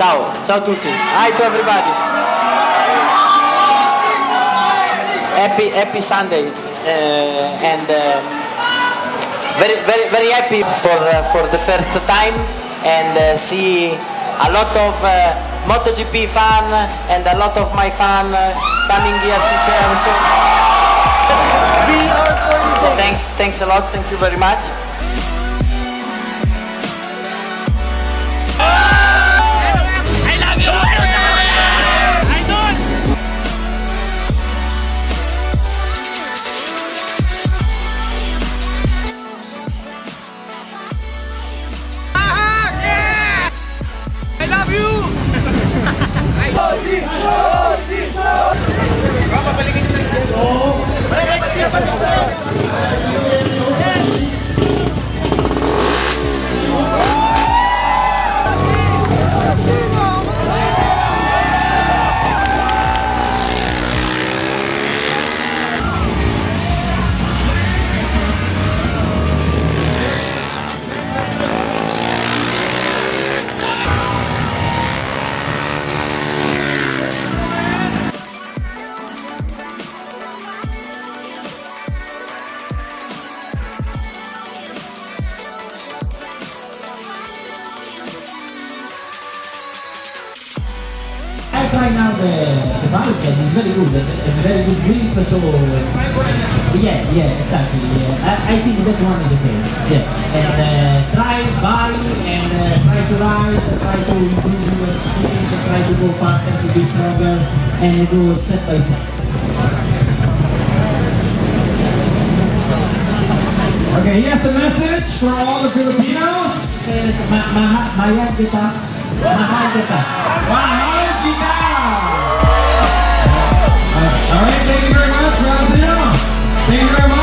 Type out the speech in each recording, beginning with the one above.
Ciao, ciao a tutti. Hi to everybody. Happy Sunday, and very happy for the first time, and see a lot of MotoGP fan and a lot of my fan coming here to cheer. So thanks a lot. Thank you very much. I try now the Valentino is very good, a very good grip, so yeah, exactly. I think that one is okay. Yeah, and try, buy, and try to ride, try to improve your skills, try to go faster, to be stronger, and go step by step. Okay, he has a message for all the Filipinos. Mahal kita. All right, thank you very much, Valentino. Thank you very much.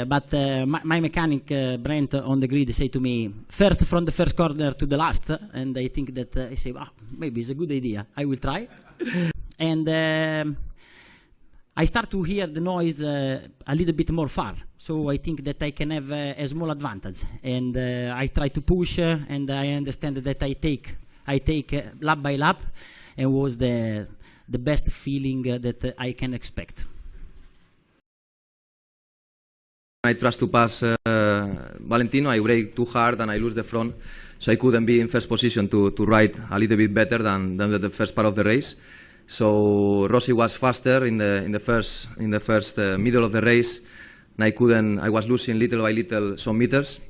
But my mechanic Brent on the grid say to me, first from the first corner to the last, and I think that I say, maybe it's a good idea, I will try. And I start to hear the noise a little bit more far, so I think that I can have a small advantage, and I try to push, and I understand that I take lap by lap, and was the best feeling that I can expect. I trust to pass Valentino, I brake too hard and I lose the front, so I couldn't be in first position to ride a little bit better than the first part of the race. So Rossi was faster in the first middle of the race, and I was losing little by little some meters.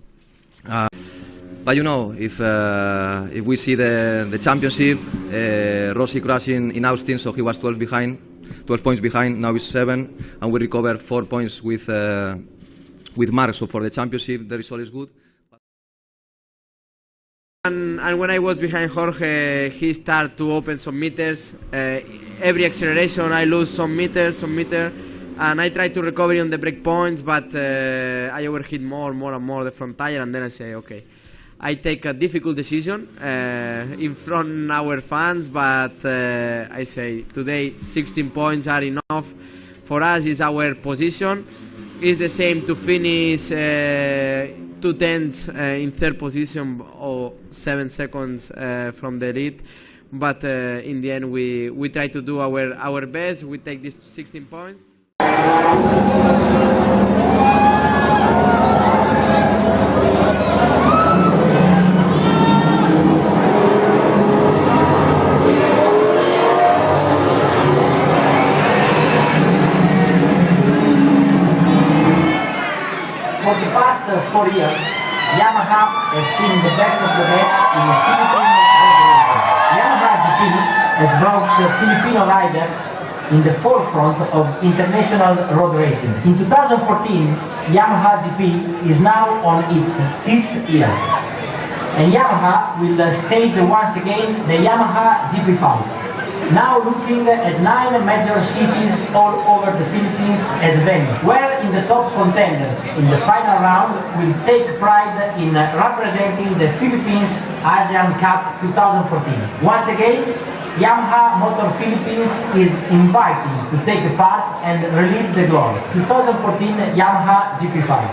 But you know, if we see the championship, Rossi crashing in Austin, so he was 12 points behind. Now it's 7, and we recovered 4 points with Mark. So for the championship, the result is good. And when I was behind Jorge, he started to open some meters. Every acceleration, I lose some meter, and I try to recover on the break points, but I overheat more and more the front tire, and then I say, okay, I take a difficult decision in front of our fans, but I say today 16 points are enough. For us, is our position. It's the same to finish 2/10 in third position or 7 seconds from the lead. But in the end, we try to do our best. We take these 16 points. For the past 4 years, Yamaha has seen the best of the best in Philippine road racing. Yamaha GP has brought the Filipino riders in the forefront of international road racing. In 2014, Yamaha GP is now on its 5th year. And Yamaha will stage once again the Yamaha GP5. Now looking at 9 major cities all over the Philippines as venue, where in the top contenders in the final round will take pride in representing the Philippines ASEAN Cup 2014. Once again, Yamaha Motor Philippines is inviting to take part and relive the glory. 2014 Yamaha GP5.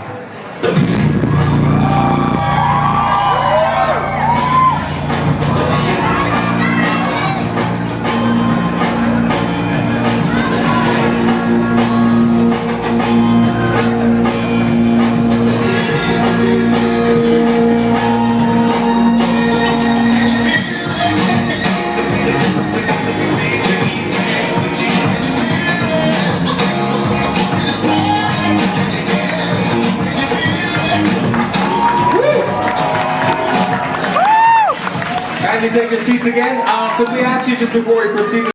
Kindly take your seats again. Could we ask you just before we proceed?